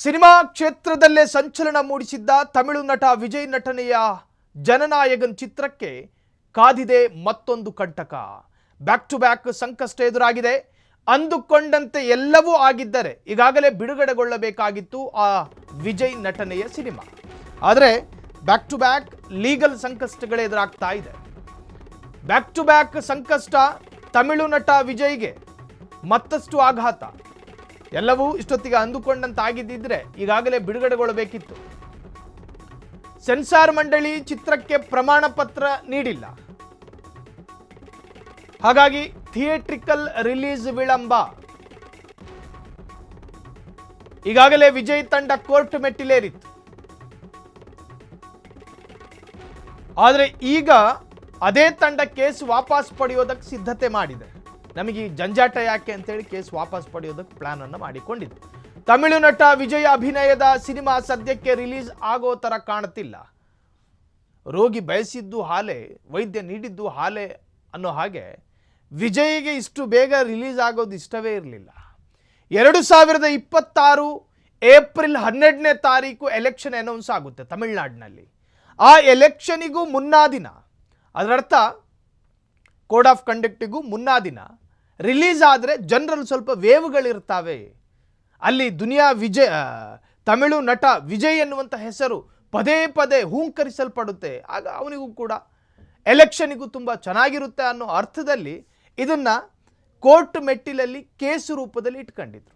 Cinema ಕ್ಷೇತ್ರದಲ್ಲೇ ಸಂಚಲನ ಮೂಡಿಸಿದ್ದ ತಮಿಳು ನಟ ವಿಜಯ್ ನಟನೆಯ ಜನನಾಯಕನ್ ಚಿತ್ರಕ್ಕೆ ಕಾದಿದೆ ಮತ್ತೊಂದು ಕಂಟಕ. ಬ್ಯಾಕ್ ಟು ಬ್ಯಾಕ್ ಸಂಕಷ್ಟ ಎದುರಾಗಿದೆ. ಅಂದುಕೊಂಡಂತೆ ಎಲ್ಲವೂ ಆಗಿದ್ದರೆ ಈಗಾಗಲೇ ಬಿಡುಗಡೆಗೊಳ್ಳಬೇಕಾಗಿತ್ತು ಆ ವಿಜಯ್ ನಟನೆಯ ಸಿನಿಮಾ. ಆದರೆ ಬ್ಯಾಕ್ ಟು ಬ್ಯಾಕ್ ಲೀಗಲ್ ಸಂಕಷ್ಟಗಳೇ ಎದುರಾಗ್ತಾ ಇದೆ. ಬ್ಯಾಕ್ ಟು ಬ್ಯಾಕ್ ಸಂಕಷ್ಟ ತಮಿಳು ನಟ ವಿಜಯ್ಗೆ ಮತ್ತಷ್ಟು ಆಘಾತ. ಎಲ್ಲವೂ ಇಷ್ಟೊತ್ತಿಗೆ ಅಂದುಕೊಂಡಂತಾಗಿದ್ದಿದ್ರೆ ಈಗಾಗಲೇ ಬಿಡುಗಡೆಗೊಳ್ಳಬೇಕಿತ್ತು. ಸೆನ್ಸಾರ್ ಮಂಡಳಿ ಚಿತ್ರಕ್ಕೆ ಪ್ರಮಾಣ ಪತ್ರ ನೀಡಿಲ್ಲ. ಹಾಗಾಗಿ ಥಿಯೇಟ್ರಿಕಲ್ ರಿಲೀಸ್ ವಿಳಂಬ. ಈಗಾಗಲೇ ವಿಜಯ್ ತಂಡ ಕೋರ್ಟ್ ಮೆಟ್ಟಿಲೇರಿತ್ತು. ಆದರೆ ಈಗ ಅದೇ ತಂಡ ಕೇಸ್ ವಾಪಸ್ ಪಡೆಯೋದಕ್ಕೆ ಸಿದ್ಧತೆ ಮಾಡಿದೆ. ನಮಗೆ ಈ ಜಂಜಾಟ ಯಾಕೆ ಅಂತೇಳಿ ಕೇಸ್ ವಾಪಸ್ ಪಡೆಯೋದಕ್ಕೆ ಪ್ಲಾನ್ ಅನ್ನು ಮಾಡಿಕೊಂಡಿದೆ. ತಮಿಳು ನಟ ವಿಜಯ್ ಅಭಿನಯದ ಸಿನಿಮಾ ಸದ್ಯಕ್ಕೆ ರಿಲೀಸ್ ಆಗೋ ತರ ಕಾಣುತ್ತಿಲ್ಲ. ರೋಗಿ ಬಯಸಿದ್ದು ಹಾಲೆ, ವೈದ್ಯ ನೀಡಿದ್ದು ಹಾಲೆ ಅನ್ನೋ ಹಾಗೆ ವಿಜಯ್ಗೆ ಇಷ್ಟು ಬೇಗ ರಿಲೀಸ್ ಆಗೋದು ಇಷ್ಟವೇ ಇರಲಿಲ್ಲ. 2026 ಏಪ್ರಿಲ್ 12ನೇ ತಾರೀಕು ಎಲೆಕ್ಷನ್ ಅನೌನ್ಸ್ ಆಗುತ್ತೆ ತಮಿಳುನಾಡಿನಲ್ಲಿ. ಆ ಎಲೆಕ್ಷನಿಗೂ ಮುನ್ನಾ ದಿನ, ಅದರರ್ಥ ಕೋಡ್ ಆಫ್ ಕಂಡಕ್ಟಿಗೂ ಮುನ್ನಾ ದಿನ ರಿಲೀಸ್ ಆದರೆ ಜನರಲ್ಲಿ ಸ್ವಲ್ಪ ವೇವ್ಗಳಿರ್ತಾವೆ. ಅಲ್ಲಿ ದುನಿಯಾ ವಿಜಯ್, ತಮಿಳು ನಟ ವಿಜಯ್ ಎನ್ನುವಂಥ ಹೆಸರು ಪದೇ ಪದೇ ಹೂಂಕರಿಸಲ್ಪಡುತ್ತೆ. ಆಗ ಅವನಿಗೂ ಕೂಡ ಎಲೆಕ್ಷನಿಗೂ ತುಂಬ ಚೆನ್ನಾಗಿರುತ್ತೆ ಅನ್ನೋ ಅರ್ಥದಲ್ಲಿ ಇದನ್ನು ಕೋರ್ಟ್ ಮೆಟ್ಟಿಲಲ್ಲಿ ಕೇಸು ರೂಪದಲ್ಲಿ ಇಟ್ಕೊಂಡಿದ್ರು.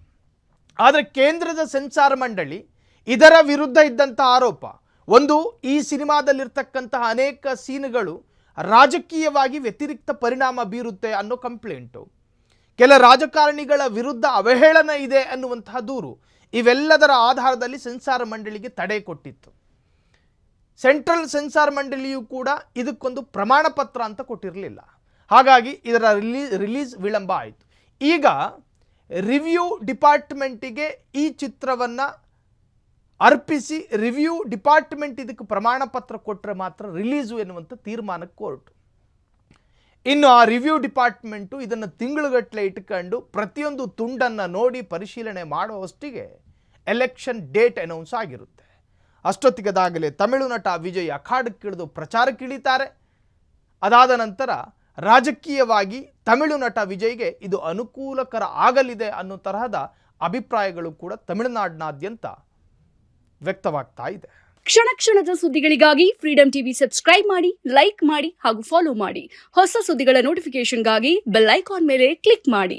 ಆದರೆ ಕೇಂದ್ರದ ಸೆನ್ಸಾರ್ ಮಂಡಳಿ ಇದರ ವಿರುದ್ಧ ಇದ್ದಂಥ ಆರೋಪ ಒಂದು, ಈ ಸಿನಿಮಾದಲ್ಲಿರ್ತಕ್ಕಂತಹ ಅನೇಕ ಸೀನ್ಗಳು ರಾಜಕೀಯವಾಗಿ ವ್ಯತಿರಿಕ್ತ ಪರಿಣಾಮ ಬೀರುತ್ತೆ ಅನ್ನೋ ಕಂಪ್ಲೇಂಟು, ಕೆಲ ರಾಜಕಾರಣಿಗಳ ವಿರುದ್ಧ ಅವಹೇಳನ ಇದೆ ಅನ್ನುವಂತಹ ದೂರು. ಇವೆಲ್ಲದರ ಆಧಾರದಲ್ಲಿ ಸೆನ್ಸಾರ್ ಮಂಡಳಿಗೆ ತಡೆ ಕೊಟ್ಟಿತ್ತು. ಸೆಂಟ್ರಲ್ ಸೆನ್ಸಾರ್ ಮಂಡಳಿಯು ಕೂಡ ಇದಕ್ಕೊಂದು ಪ್ರಮಾಣ ಪತ್ರ ಅಂತ ಕೊಟ್ಟಿರಲಿಲ್ಲ. ಹಾಗಾಗಿ ಇದರ ರಿಲೀಸ್ ವಿಳಂಬ ಆಯಿತು. ಈಗ ರಿವ್ಯೂ ಡಿಪಾರ್ಟ್ಮೆಂಟಿಗೆ ಈ ಚಿತ್ರವನ್ನು ಅರ್ಪಿಸಿ ರಿವ್ಯೂ ಡಿಪಾರ್ಟ್ಮೆಂಟ್ ಇದಕ್ಕೆ ಪ್ರಮಾಣ ಪತ್ರ ಕೊಟ್ಟರೆ ಮಾತ್ರ ರಿಲೀಸು ಎನ್ನುವಂಥ ತೀರ್ಮಾನಕ್ಕೆ ಕೋರ್ಟ್. ಇನ್ನು ಆ ರಿವ್ಯೂ ಡಿಪಾರ್ಟ್ಮೆಂಟು ಇದನ್ನು ತಿಂಗಳುಗಟ್ಟಲೆ ಇಟ್ಕೊಂಡು ಪ್ರತಿಯೊಂದು ತುಂಡನ್ನು ನೋಡಿ ಪರಿಶೀಲನೆ ಮಾಡುವಷ್ಟಿಗೆ ಎಲೆಕ್ಷನ್ ಡೇಟ್ ಅನೌನ್ಸ್ ಆಗಿರುತ್ತೆ. ಅಷ್ಟೊತ್ತಿಗದಾಗಲೇ ತಮಿಳು ನಟ ವಿಜಯ್ ಅಖಾಡಕ್ಕಿಳಿದು ಪ್ರಚಾರಕ್ಕಿಳಿತಾರೆ. ಅದಾದ ನಂತರ ರಾಜಕೀಯವಾಗಿ ತಮಿಳು ನಟ ವಿಜಯ್ಗೆ ಇದು ಅನುಕೂಲಕರ ಆಗಲಿದೆ ಅನ್ನೋ ತರಹದ ಅಭಿಪ್ರಾಯಗಳು ಕೂಡ ತಮಿಳುನಾಡಿನಾದ್ಯಂತ ವ್ಯಕ್ತವಾಗ್ತಾ ಇದೆ. ಕ್ಷಣ ಕ್ಷಣದ ಸುದ್ದಿಗಳಿಗಾಗಿ ಫ್ರೀಡಂ ಟಿವಿ ಸಬ್ಸ್ಕ್ರೈಬ್ ಮಾಡಿ, ಲೈಕ್ ಮಾಡಿ ಹಾಗೂ ಫಾಲೋ ಮಾಡಿ. ಹೊಸ ಸುದ್ದಿಗಳ ನೋಟಿಫಿಕೇಶನ್ಗಾಗಿ ಬೆಲ್ ಐಕಾನ್ ಮೇಲೆ ಕ್ಲಿಕ್ ಮಾಡಿ.